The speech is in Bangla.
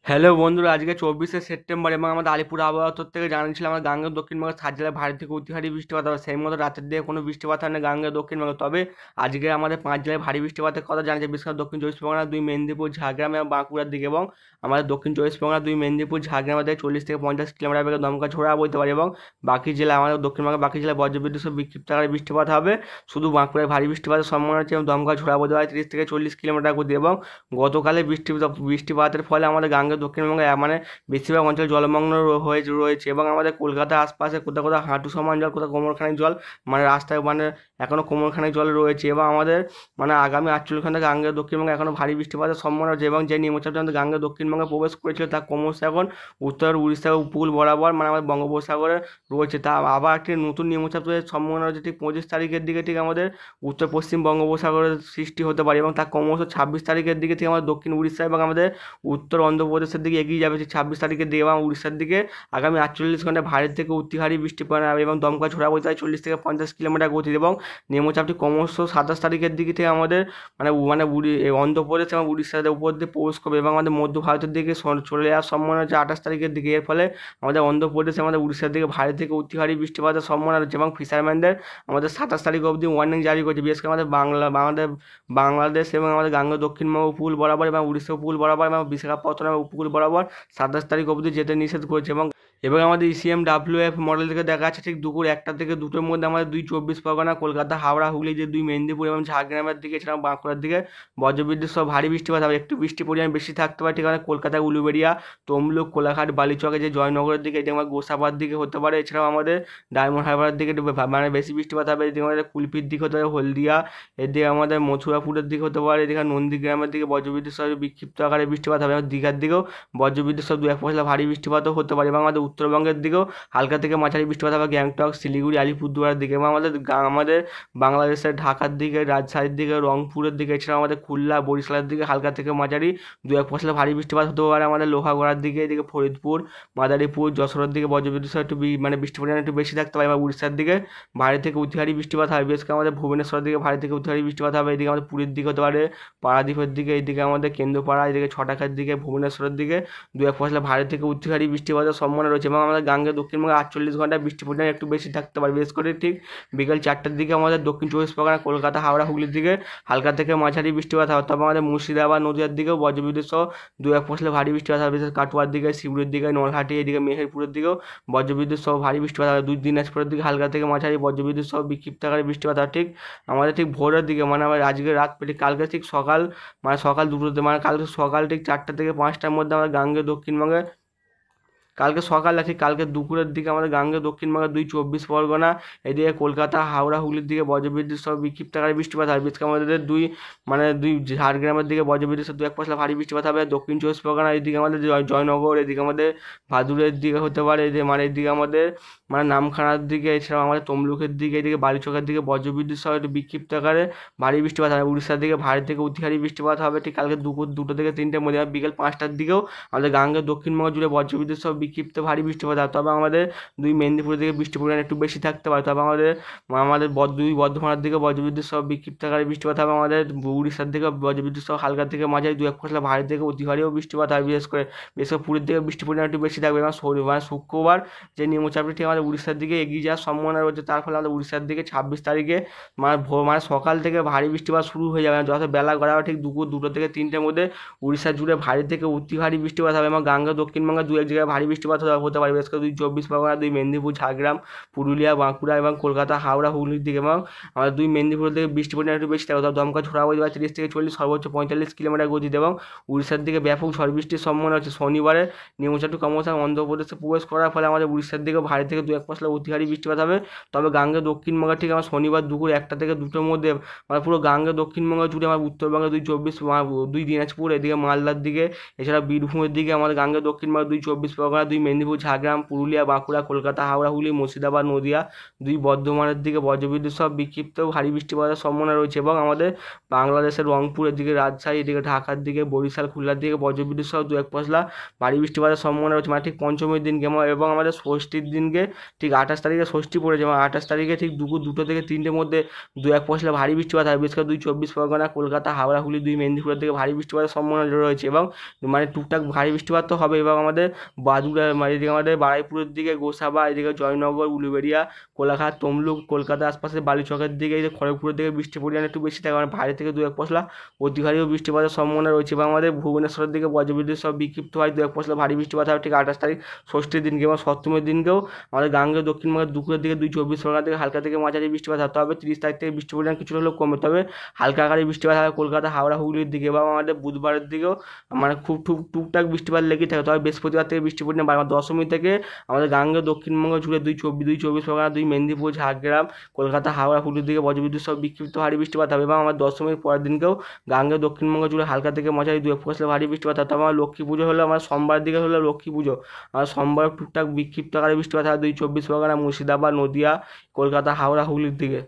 হ্যালো বন্ধুরা, আজকে 24শে সেপ্টেম্বর এবং আমাদের আলিপুর আবহাওয়া দপ্তর থেকে জানিয়েছিল আমাদের গাঙ্গেয় দক্ষিণবঙ্গের 7 জেলায় ভারী থেকে অতি ভারী বৃষ্টিপাত হবে। সেই মতো রাতের দিকে কোনো বৃষ্টিপাত হয় না গাঙ্গেয় দক্ষিণবঙ্গে। তবে আজকে আমাদের 5 জেলায় ভারী বৃষ্টিপাতের কথা জানিয়েছে, বিশেষ করে দক্ষিণ চব্বিশ পরগনা, 2 মেদিনীপুর, ঝাড়গ্রাম এবং বাঁকুড়ার দিকে। এবং আমাদের দক্ষিণ চব্বিশ পরগনা, 2 মেদিনীপুর, ঝাড়গ্রামের দিকে 40 থেকে 50 কিলোমিটার বেগে দমকা ঝোড়া বইতে পারে। এবং বাকি জেলা, আমাদের দক্ষিণবঙ্গের বাকি জেলায় বজ্রবিদ্যুৎ সহ বিক্ষিপ্ত আকারে বৃষ্টিপাত হবে। শুধু বাঁকুড়ায় ভারী বৃষ্টিপাতের সম্ভাবনা আছে এবং দমকা ঝোড়া বইতে পারে 30 থেকে 40 কিলোমিটার গতি। এবং গতকালে বৃষ্টিপাতের ফলে আমাদের গাঙ্গেয় দক্ষিণবঙ্গে মানে বেশিরভাগ অঞ্চল জলমগ্ন রয়েছে। এবং আমাদের কলকাতার আশপাশে কোথাও কোথাও হাঁটু সমান জল, কোথাও কোমরখানিক জল, মানে রাস্তায় মানে এখনও কোমরখানিক জল রয়েছে। এবং আমাদের মানে আগামী 48 ঘন্টা গাঙ্গেয় দক্ষিণবঙ্গে এখনও ভারী বৃষ্টিপাতের সম্ভাবনা রয়েছে। এবং যে নিম্নচাপটি আমাদের গাঙ্গেয় দক্ষিণবঙ্গে প্রবেশ করেছিল তা ক্রমশ এখন উত্তর উড়িষ্যা উপকূল বরাবর মানে আমাদের বঙ্গোপসাগরে রয়েছে। তা আবার একটি নতুন নিম্নচাপের সম্ভাবনা রয়েছে ঠিক 25 তারিখের দিকে, ঠিক আমাদের উত্তর পশ্চিম বঙ্গোপসাগরের সৃষ্টি হতে পারে। এবং তা ক্রমশ 26 তারিখের দিকে ঠিক আমাদের দক্ষিণ উড়িষ্যা এবং আমাদের উত্তর অন্ধ্রপ্রদেশের দিকে এগিয়ে যাবে ঠিক 26 তারিখের দিকে। এবং উড়িষ্যার দিকে আগামী 48 ঘন্টায় ভারী থেকে অতি ভারী বৃষ্টি পড়ে হবে এবং দমকা ঝোড়া বইতে হয় 40 থেকে 50 কিলোমিটার গতিতে। এবং নিম্নচাপটি ক্রমশ 27 তারিখের দিকে থেকে আমাদের অন্ধ্রপ্রদেশ এবং উড়িষ্যার উপর দিয়ে প্রবেশ করবে এবং আমাদের মধ্য ভারতের দিকে চলে যাওয়ার সম্ভাবনা হচ্ছে 28 তারিখের দিকে। এর ফলে আমাদের অন্ধ্রপ্রদেশ, আমাদের উড়িষ্যার দিকে ভারী থেকে অতি ভারী বৃষ্টিপাতের সম্ভাবনা রয়েছে। এবং ফিশারম্যানদের আমাদের 27 তারিখ অবধি ওয়ার্নিং জারি করেছে, বিশেষ করে আমাদের বাংলাদেশ এবং আমাদের গাঙ্গেয় দক্ষিণবঙ্গ উপকূল বরাবর এবং উড়িষ্যা উপকূল বরাবর এবং বিশাখাপত্তনম উপকূল বরাবর 27 তারিখ অবধি যেতে নিষেধ করেছে। এবং আমাদের ECMWF মডেল থেকে দেখা যাচ্ছে ঠিক দুপুর 1টা থেকে 2টোর মধ্যে আমাদের 2 চব্বিশ পরগনা, কলকাতা, হাওড়া, হুগলি, যে 2 মেদিনীপুর এবং ঝাড়গ্রামের দিকে, এছাড়াও বাঁকুড়ার দিকে বজ্রবিদ্যুৎ সহ ভারী বৃষ্টিপাত হবে। একটু বৃষ্টির পরিমাণ বেশি থাকতে পারে ঠিক আমাদের কলকাতা, উলুবেড়িয়া, তমলুক, কোলাঘাট, বালিচকে, যে জয়নগরের দিকে, এদিকে আমার গোসাবার দিকে হতে পারে। এছাড়াও আমাদের ডায়মন্ড হারবারের দিকে একটু মানে বেশি বৃষ্টিপাত হবে। এদিকে আমাদের কুলপির দিকে হতে পারে, হলদিয়া, এদিকে আমাদের মথুরাপুরের দিকে হতে পারে, এদিকে নন্দীগ্রামের দিকে বজ্রবিদ্যুৎ সহ বিক্ষিপ্ত আকারে বৃষ্টিপাত হবে। এবং দীঘার দিকেও বজ্রবিদ্যুৎ সহ 2-1 পশলা ভারী বৃষ্টিপাতও হতে পারে। এবং আমাদের উত্তরবঙ্গের দিকেও হালকা থেকে মাঝারি বৃষ্টিপাত হবে গ্যাংটক, শিলিগুড়ি, আলিপুরদুয়ারের দিকে। এবং আমাদের বাংলাদেশের ঢাকার দিকে, রাজশাহীর দিকে, রংপুরের দিকে, এছাড়াও আমাদের খুলনা, বরিশালের দিকে হালকা থেকে মাঝারি 2-1 পশলা ভারী বৃষ্টিপাত হতে পারে। আমাদের লোহাগড়ার দিকে, এদিকে ফরিদপুর, মাদারীপুর, যশোরের দিকে বজ্রবিদ্যুৎ সহ একটু মানে বৃষ্টির পরিমাণ একটু বেশি থাকতে পারে। এবং উড়িষ্যার দিকে ভারী থেকে অতি ভারী বৃষ্টিপাত হবে, বিশেষ করে আমাদের ভুবনেশ্বরের দিকে ভারী থেকে অতি ভারী বৃষ্টিপাত হবে। এদিকে আমাদের পুরীর দিকে হতে পারে, পারাদ্বীপের দিকে, এইদিকে আমাদের কেন্দ্রপাড়া, এদিকে ছটাকার দিকে, ভুবনেশ্বরের দিকে 2-1 পশলা ভারী থেকে অতি ভারী বৃষ্টিপাতের সম্ভাবনা রয়েছে। এবং আমাদের গাঙ্গেয় দক্ষিণবঙ্গে 48 ঘন্টায় বৃষ্টির পরিমাণ একটু বেশি থাকতে পারে, বিশেষ করে ঠিক বিকেল 4টার দিকে আমাদের দক্ষিণ চব্বিশ পরগনা, কলকাতা, হাওড়া, হুগলির দিকে হালকা থেকে মাঝারি বৃষ্টিপাত হবে। তবে আমাদের মুর্শিদাবাদ, নদীয়ার দিকেও বজ্রবিদ্যুৎ সহ 2-1 পশলা ভারী বৃষ্টিপাত হবে, বিশেষ কাটোয়ার দিকে, শিবুরের দিকে, নলহাটি, এদিকে মেহেরপুরের দিকেও বজ্রবিদ্যুৎ সহ ভারী বৃষ্টিপাত হবে। দিনাজপুরের দিকে হালকা থেকে মাঝারি বজ্রবিদ্যুৎ সহ বিক্ষিপ্ত আকারে বৃষ্টিপাত হবে ঠিক আমাদের ঠিক ভোরের দিকে, মানে আমার আজকে রাত পেরিয়ে কালকে ঠিক সকাল, মানে সকাল 2টোতে, মানে কালকে সকাল ঠিক 4টা থেকে 5টার মধ্যে আমাদের গাঙ্গেয় দক্ষিণবঙ্গে, কালকে সকালে ঠিক কালকে দুপুরের দিকে আমাদের গাঙ্গেয় দক্ষিণবঙ্গের 2 চব্বিশ পরগনা, এদিকে কলকাতা, হাওড়া, হুগলির দিকে বজ্রবিদ্যুৎ সহ বিক্ষিপ্ত আকারে বৃষ্টিপাত হবে। বিশেষ করে আমাদের দুই ঝাড়গ্রামের দিকে বজ্রবিদ্যুৎ সহ 2-1 পশলা ভারী বৃষ্টিপাত হবে। দক্ষিণ চব্বিশ পরগনা, এদিকে আমাদের জয়নগর, এদিকে আমাদের ভাদুরের দিকে হতে পারে, এদিকে মানে এদিকে আমাদের মানে নামখানার দিকে, এছাড়াও আমাদের তমলুকের দিকে, এদিকে বালিচকের দিকে বজ্রবিদ্যুৎ সহ একটু বিক্ষিপ্ত আকারে ভারী বৃষ্টিপাত হবে। উড়িষ্যার দিকে ভারী থেকে অতি ভারী বৃষ্টিপাত হবে ঠিক কালকে দুপুর 2টো থেকে 3টের মধ্যে। বিকেল 5টার দিকেও আমাদের গাঙ্গেয় দক্ষিণবঙ্গ জুড়ে বজ্রবিদ্যুৎ সহ বিক্ষিপ্ত ভারী বৃষ্টিপাত হবে। তবে আমাদের 2 মেদিনীপুরের দিকে বৃষ্টির পরিমাণ একটু বেশি থাকতে পারে। তবে আমাদের আমাদের বর্ধমানের দিকে বজ্রবিদ্যুৎ সহ বিক্ষিপ্ত আকারে বৃষ্টিপাত হবে। আমাদের উড়িষ্যার দিকে বজ্রবিদ্যুৎ সহ হালকা থেকে মাঝারি 2-1 পশলা ভারী থেকে অতি ভারীও বৃষ্টিপাত হয়, বিশেষ করে পুরীর দিকে বৃষ্টির পরিমাণ একটু বেশি থাকবে। এবং শুক্রবার যে নিম্নচাপটি ঠিক আমাদের উড়িষ্যার দিকে এগিয়ে যাওয়ার সম্ভাবনা রয়েছে, তার ফলে আমাদের উড়িষ্যার দিকে 26 তারিখে মানে সকাল থেকে ভারী বৃষ্টিপাত শুরু হয়ে যাবে। যত বেলা গড়াবে ঠিক দুপুর 2টো থেকে 3টের মধ্যে উড়িষ্যা জুড়ে ভারী থেকে অতি ভারী বৃষ্টিপাত হবে। এবং গাঙ্গেয় দক্ষিণবঙ্গে 2-1 জায়গায় ভারী বৃষ্টিপাত হতে পারে, বিশেষ করে 2 চব্বিশ পরগনা, 2 মেদিনীপুর, ঝাড়গ্রাম, পুরুলিয়া, বাঁকুড়া এবং কলকাতা, হাওড়া, হুগলির দিকে। এবং আমাদের 2 মেদিনীপুরের দিকে বৃষ্টির পরিমাণ একটু বেশি থাকবে, তবে দমকা ঝোড়া বইতে পারে 30 থেকে 40, সর্বোচ্চ 45 কিলোমিটার গতিতে। এবং উড়িষ্যার দিকে ব্যাপক ঝড় বৃষ্টির সম্ভাবনা আছে। শনিবারে নিম্নচাপটি ক্রমশ অন্ধ্রপ্রদেশে প্রবেশ করার ফলে আমাদের উড়িষ্যার দিকে ভারী থেকে 2-1 পশলা অতি ভারী বৃষ্টিপাত হবে। তবে গাঙ্গেয় দক্ষিণবঙ্গে ঠিক আমার শনিবার দুপুর 1টা থেকে 2টোর মধ্যে মানে পুরো গাঙ্গেয় দক্ষিণবঙ্গ জুড়ে আমার উত্তরবঙ্গে 2 দিনাজপুর, এদিকে মালদার দিকে, এছাড়া বীরভূমের দিকে আমাদের গাঙ্গেয় দক্ষিণবঙ্গে 2 চব্বিশ পরগনা, পরগনা, 2 মেদিনীপুর ঝাড়গ্রাম, পুরুলিয়া বাঁকুড়া কলকাতা হাওড়া হুগলি মুর্শিদাবাদ নদিয়া, 2 বর্ধমানের দিকে বজ্রবিদ্যুৎ সহ বিক্ষিপ্ত ভারী বৃষ্টিপাতের সম্ভাবনা রয়েছে এবং আমাদের বাংলাদেশের রংপুরের দিকে, রাজশাহী এদিকে, ঢাকার দিকে, বরিশাল খুলনার দিকে বজ্রবিদ্যুৎ সহ 2-1 পশলা ভারী বৃষ্টিপাতের সম্ভাবনা রয়েছে, মানে ঠিক পঞ্চমীর দিনকে এবং আমাদের ষষ্ঠীর দিনকে ঠিক 28 তারিখে ষষ্ঠী পড়েছে এবং 28 তারিখে ঠিক দুপুর 2টো থেকে 3টের মধ্যে 2-1 পশলা ভারী বৃষ্টিপাত হবে, বিশেষ করে 2 চব্বিশ পরগনা কলকাতা হাওড়া হুগলি, 2 মেদিনীপুরের দিকে ভারী বৃষ্টিপাতের সম্ভাবনা রয়েছে এবং মানে টুকটাক ভারী বৃষ্টিপাত তো হবে এবং আমাদের বাদুড়া মানে এদিকে আমাদের বারুইপুরের দিকে, গোসাবা এদিকে, জয়নগর, উলুবেড়িয়া, কোলাঘাট, তমলুক, কলকাতার আশপাশে বালিচকের দিকে, এই যে খড়গপুরের দিকে বৃষ্টির পরিমাণ একটু বেশি থাকে, মানে ভারী থেকে 2-1 পশলা অতি ভারী ও বৃষ্টিপাতের সম্ভাবনা রয়েছে এবং আমাদের ভুবনেশ্বরের দিকে বজ্রবিদ্যুৎ সহ বিক্ষিপ্ত হয় 2-1 পশলা ভারী বৃষ্টিপাত হবে ঠিক 28 তারিখ ষষ্ঠীর দিনকে এবং সপ্তমীর দিনকেও আমাদের গাঙ্গেয় দক্ষিণবঙ্গের দুপুরের দিকে 2 চব্বিশ পরগনা থেকে হালকা থেকে মাঝারি বৃষ্টিপাত হতে হবে। 30 তারিখ থেকে বৃষ্টির পরিমাণ কিছুটা হলেও কমে, তবে হালকা আকারে বৃষ্টিপাত হবে কলকাতা হাওড়া হুগলির দিকে এবং আমাদের বুধবারের দিকেও মানে খুব টুকটাক বৃষ্টিপাত লেগেই থাকে, তবে বৃহস্পতিবার থেকে বৃষ্টির পরিমাণ বাড়বে। দশমী থেকে আমাদের গাঙ্গেয় দক্ষিণবঙ্গ জুড়ে 2 চব্বিশ পরগনা, 2 মেদিনীপুর ঝাড়গ্রাম কলকাতা হাওড়া হুগলির দিকে বজ্রবিদ্যুৎ সহ বিক্ষিপ্ত ভারী বৃষ্টিপাত হবে এবং আমার দশমীর পরের দিনকেও গাঙ্গেয় দক্ষিণবঙ্গ জুড়ে হালকা থেকে মাঝারি 2-1 পশলা ভারী বৃষ্টিপাত হবে। তবে আমার লক্ষ্মী পুজো হলো আমার সোমবার দিকে হলো লক্ষ্মী পুজো, আর সোমবার টুকটাক বিক্ষিপ্ত আকারে বৃষ্টিপাত হবে 2 চব্বিশ পরগনা মুর্শিদাবাদ নদিয়া কলকাতা হাওড়া হুগলির দিকে।